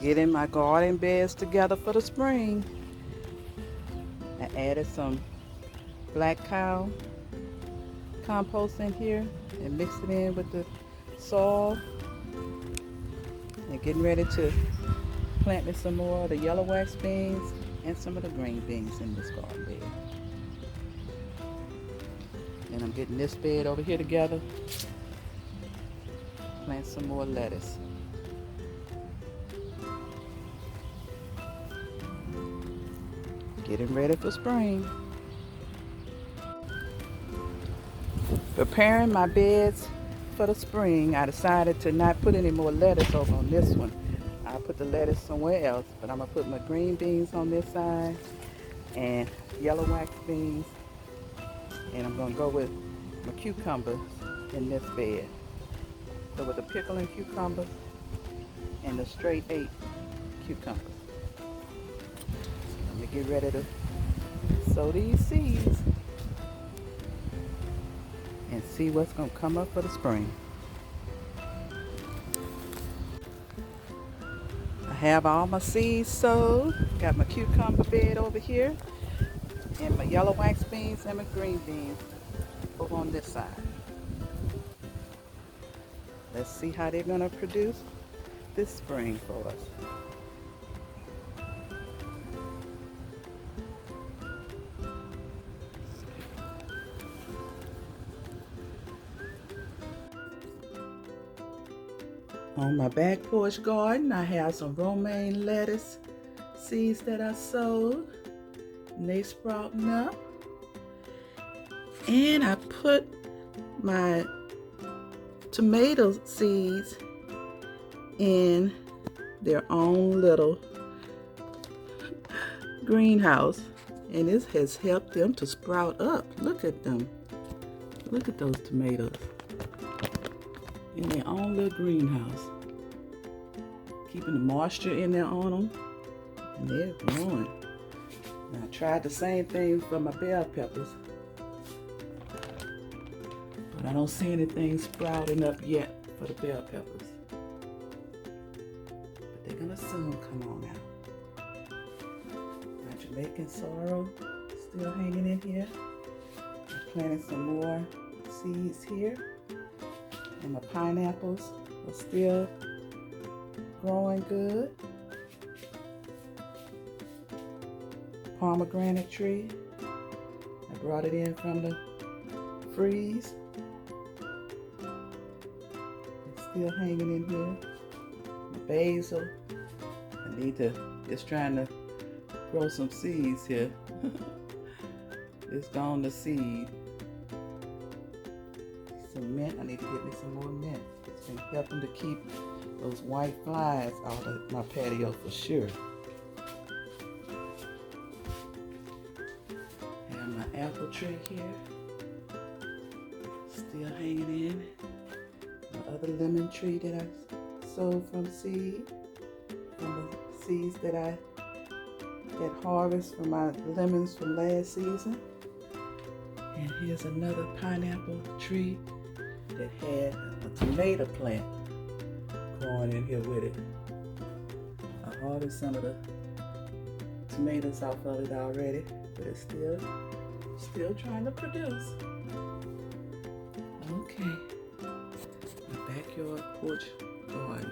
Getting my garden beds together for the spring. I added some black cow compost in here and mixed it in with the soil. And getting ready to plant me some more of the yellow wax beans and some of the green beans in this garden bed. And I'm getting this bed over here together. Plant some more lettuce. Getting ready for spring. Preparing my beds for the spring. I decided to not put any more lettuce over on this one. I'll put the lettuce somewhere else, but I'm gonna put my green beans on this side and yellow wax beans, and I'm gonna go with my cucumbers in this bed. So with the pickle and cucumber and the straight 8 cucumbers. Let me get ready to sow these seeds and see what's gonna come up for the spring. I have all my seeds sowed. Got my cucumber bed over here and my yellow wax beans and my green beans over on this side. Let's see how they're gonna produce this spring for us. On my back porch garden, I have some romaine lettuce seeds that I sowed, and they sprouting up. And I put my tomato seeds in their own little greenhouse, and this has helped them to sprout up. Look at them. Look at those tomatoes in their own little greenhouse, keeping the moisture in there on them, and they're growing. And I tried the same thing for my bell peppers, but I don't see anything sprouting up yet for the bell peppers. But they're gonna soon come on out. My Jamaican sorrel still hanging in here. I planted some more seeds here. And my pineapples are still growing good. Pomegranate tree, I brought it in from the freeze. It's still hanging in here. The basil, I need to, just trying to grow some seeds here. It's gone to seed. Some mint, I need to get me some more mint. It's been helping to keep those white flies out of my patio for sure. And my apple tree here, still hanging in. My other lemon tree that I sowed from seed, from the seeds that I had harvest from my lemons from last season. And here's another pineapple tree that had a tomato plant growing in here with it. I harvested some of the tomatoes off of it already, but it's still trying to produce. Okay, my backyard porch garden.